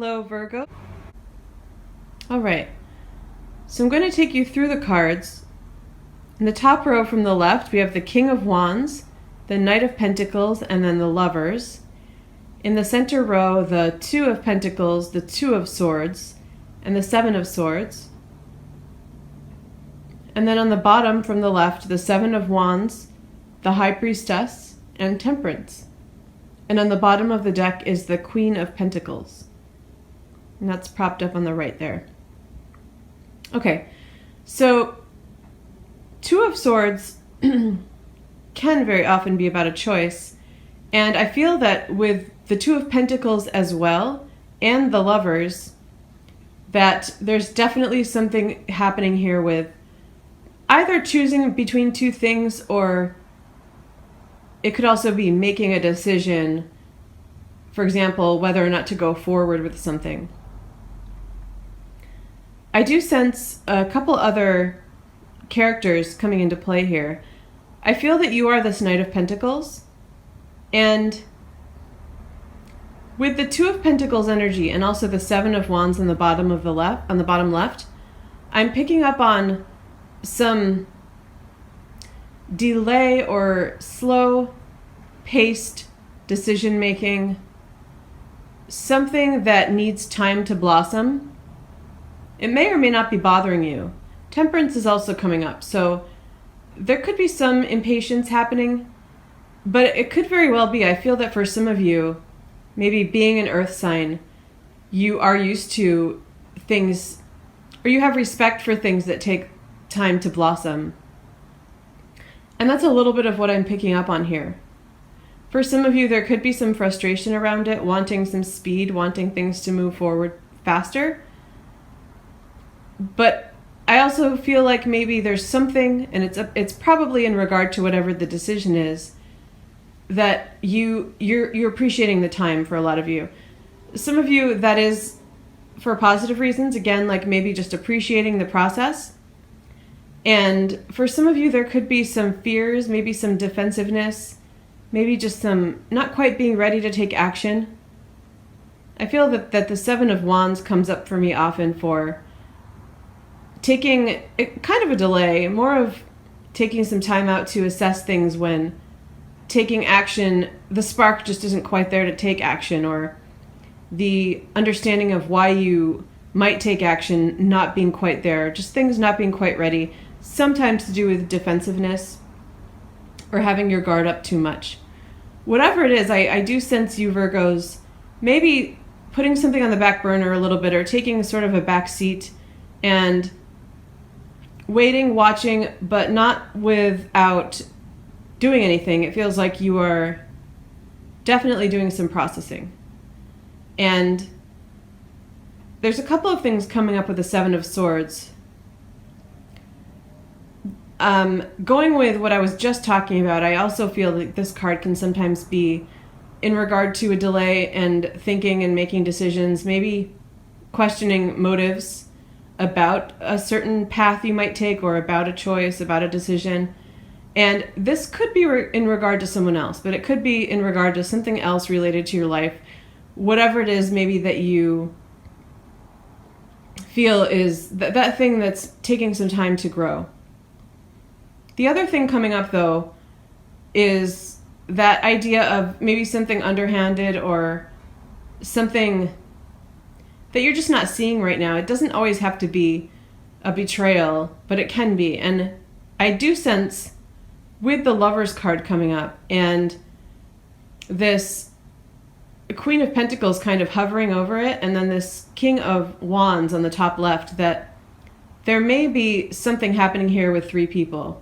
Hello, Virgo. All right, so I'm going to take you through the cards. In the top row from the left, we have the King of Wands, the Knight of Pentacles, and then the Lovers. In the center row, the Two of Pentacles, the Two of Swords, and the Seven of Swords. And then on the bottom from the left, the Seven of Wands, the High Priestess, and Temperance. And on the bottom of the deck is the Queen of Pentacles. And that's propped up on the right there. Okay, so Two of Swords can very often be about a choice. And I feel that with the Two of Pentacles as well, and the Lovers, that there's definitely something happening here with either choosing between two things, or it could also be making a decision, for example, whether or not to go forward with something. I do sense a couple other characters coming into play here. I feel that you are this Knight of Pentacles, and with the Two of Pentacles energy and also the Seven of Wands on the bottom of the left, on the bottom left, I'm picking up on some delay or slow paced decision making, something that needs time to blossom. It may or may not be bothering you. Temperance is also coming up, so there could be some impatience happening, but it could very well be, I feel that for some of you, maybe being an earth sign, you are used to things, or you have respect for things that take time to blossom. And that's a little bit of what I'm picking up on here. For some of you, there could be some frustration around it, wanting some speed, wanting things to move forward faster. But I also feel like maybe there's something, and it's probably in regard to whatever the decision is, that you're appreciating the time for a lot of you. Some of you, that is for positive reasons, again, like maybe just appreciating the process. And for some of you, there could be some fears, maybe some defensiveness, maybe just some not quite being ready to take action. I feel that the Seven of Wands comes up for me often for taking kind of a delay, more of taking some time out to assess things when taking action, the spark just isn't quite there to take action, or the understanding of why you might take action not being quite there, just things not being quite ready, sometimes to do with defensiveness or having your guard up too much. Whatever it is, I do sense you Virgos maybe putting something on the back burner a little bit, or taking sort of a back seat and waiting, watching, but not without doing anything. It feels like you are definitely doing some processing. And there's a couple of things coming up with the Seven of Swords. Going with what I was just talking about, I also feel that this card can sometimes be in regard to a delay and thinking and making decisions, maybe questioning motives about a certain path you might take, or about a choice, about a decision. And this could be in regard to someone else, but it could be in regard to something else related to your life. Whatever it is, maybe that you feel is that thing that's taking some time to grow. The other thing coming up, though, is that idea of maybe something underhanded, or something that you're just not seeing right now. It doesn't always have to be a betrayal, but it can be. And I do sense, with the Lovers card coming up and this Queen of Pentacles kind of hovering over it, and then this King of Wands on the top left, that there may be something happening here with three people.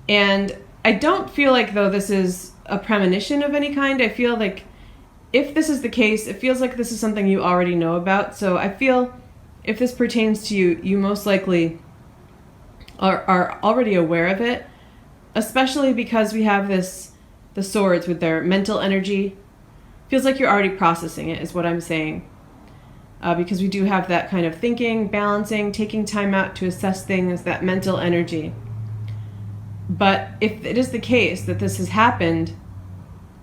And I don't feel like, though, this is a premonition of any kind. I feel like if this is the case, it feels like this is something you already know about. So I feel if this pertains to you, you most likely are already aware of it, especially because we have the swords with their mental energy. Feels like you're already processing it, is what I'm saying. Because we do have that kind of thinking, balancing, taking time out to assess things, that mental energy. But if it is the case that this has happened,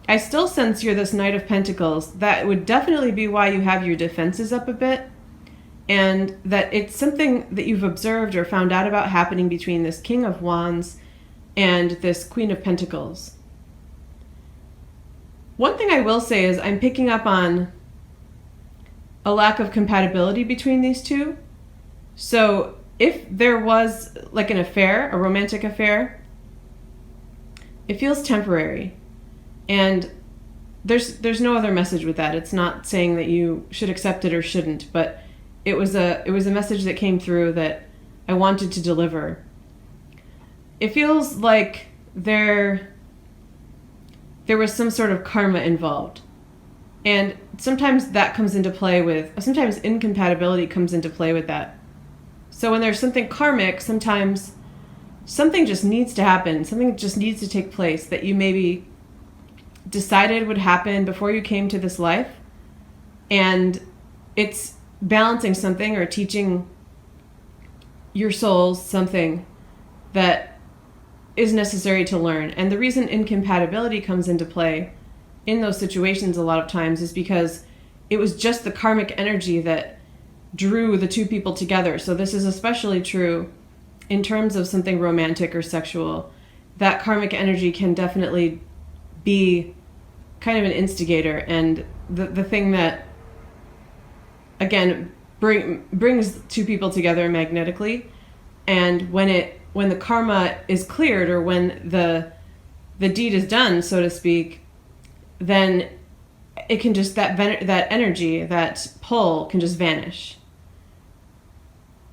I still sense you're this Knight of Pentacles. That would definitely be why you have your defenses up a bit, and that it's something that you've observed or found out about happening between this King of Wands and this Queen of Pentacles. One thing I will say is I'm picking up on a lack of compatibility between these two. So if there was like an affair, a romantic affair, it feels temporary. And there's no other message with that. It's not saying that you should accept it or shouldn't, but it was a message that came through that I wanted to deliver. It feels like there was some sort of karma involved. And sometimes that comes into play with, sometimes incompatibility comes into play with that. So when there's something karmic, sometimes something just needs to happen. Something just needs to take place that you maybe decided would happen before you came to this life. And it's balancing something or teaching your souls something that is necessary to learn. And the reason incompatibility comes into play in those situations a lot of times is because it was just the karmic energy that drew the two people together. So this is especially true in terms of something romantic or sexual. That karmic energy can definitely be kind of an instigator and the thing that, again, brings two people together magnetically. And when the karma is cleared, or when the deed is done, so to speak, then it can just, that energy, that pull can just vanish.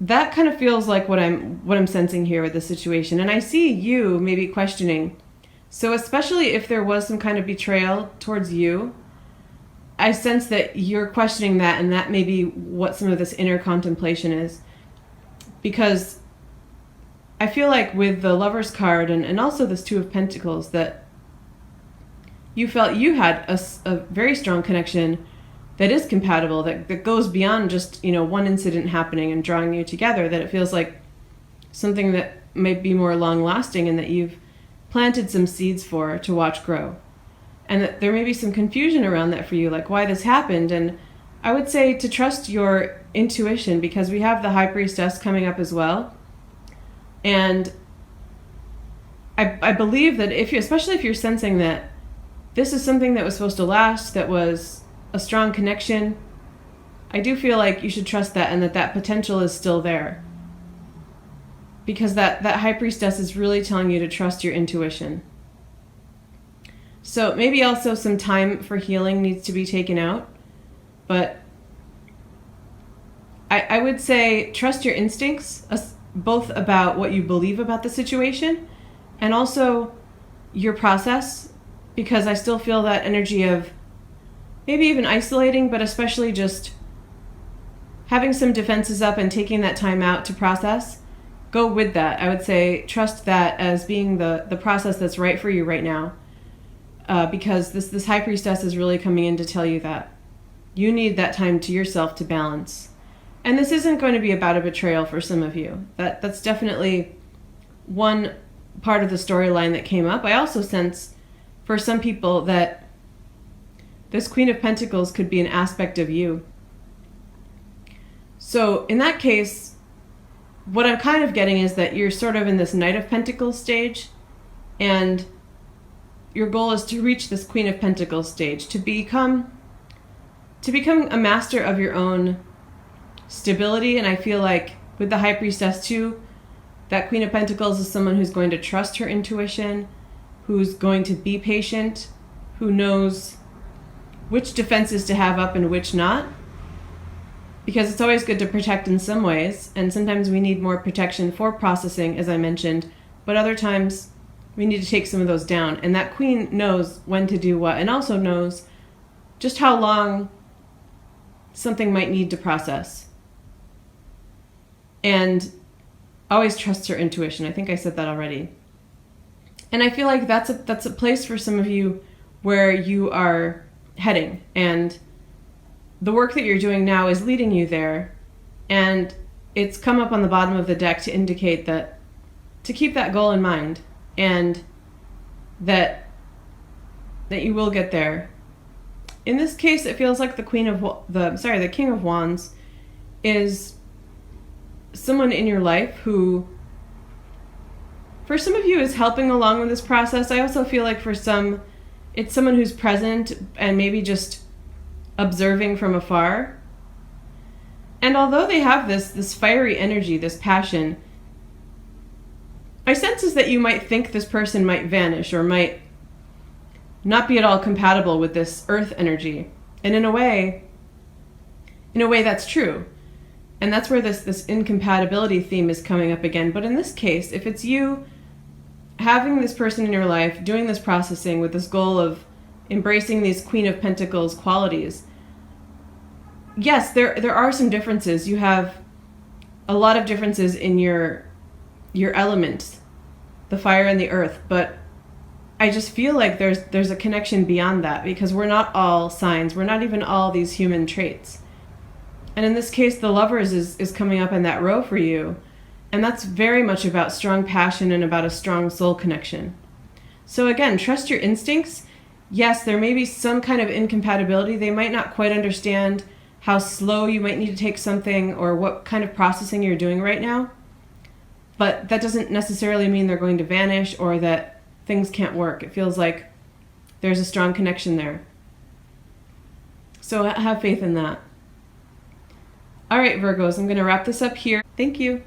That kind of feels like what I'm sensing here with the situation. And I see you maybe questioning. So especially if there was some kind of betrayal towards you, I sense that you're questioning that, and that may be what some of this inner contemplation is. Because I feel like with the Lover's card and also this Two of Pentacles, that you felt you had a very strong connection that is compatible, that goes beyond just, one incident happening and drawing you together, that it feels like something that might be more long lasting and that you've planted some seeds for to watch grow. And that there may be some confusion around that for you, like why this happened. And I would say to trust your intuition, because we have the High Priestess coming up as well. And I believe that especially if you're sensing that this is something that was supposed to last, that was a strong connection, I do feel like you should trust that, and that potential is still there. Because that High Priestess is really telling you to trust your intuition. So maybe also some time for healing needs to be taken out. But I would say trust your instincts, both about what you believe about the situation and also your process. Because I still feel that energy of maybe even isolating, but especially just having some defenses up and taking that time out to process. Go with that. I would say trust that as being the process that's right for you right now. Because this High Priestess is really coming in to tell you that you need that time to yourself to balance. And this isn't going to be about a betrayal for some of you. That's definitely one part of the storyline that came up. I also sense for some people that this Queen of Pentacles could be an aspect of you. So in that case, what I'm kind of getting is that you're sort of in this Knight of Pentacles stage, and your goal is to reach this Queen of Pentacles stage, to become a master of your own stability. And I feel like with the High Priestess too, that Queen of Pentacles is someone who's going to trust her intuition, who's going to be patient, who knows which defenses to have up and which not. Because it's always good to protect in some ways, and sometimes we need more protection for processing, as I mentioned, but other times we need to take some of those down. And that Queen knows when to do what, and also knows just how long something might need to process. And always trusts her intuition. I think I said that already. And I feel like that's a place for some of you where you are heading, and the work that you're doing now is leading you there. And it's come up on the bottom of the deck to indicate that to keep that goal in mind, and that that you will get there. In this case, it feels like the King of Wands is someone in your life who, for some of you, is helping along with this process. I also feel like for some, it's someone who's present and maybe just observing from afar. And although they have this fiery energy, this passion, my sense is that you might think this person might vanish or might not be at all compatible with this earth energy. And in a way that's true. And that's where this incompatibility theme is coming up again. But in this case, if it's you having this person in your life, doing this processing with this goal of embracing these Queen of Pentacles qualities, yes, there are some differences. You have a lot of differences in your elements, the fire and the earth, but I just feel like there's a connection beyond that, because we're not all signs. We're not even all these human traits. And in this case, the Lovers is coming up in that row for you. And that's very much about strong passion and about a strong soul connection. So again, trust your instincts. Yes, there may be some kind of incompatibility. They might not quite understand how slow you might need to take something or what kind of processing you're doing right now. But that doesn't necessarily mean they're going to vanish or that things can't work. It feels like there's a strong connection there. So have faith in that. All right, Virgos, I'm going to wrap this up here. Thank you.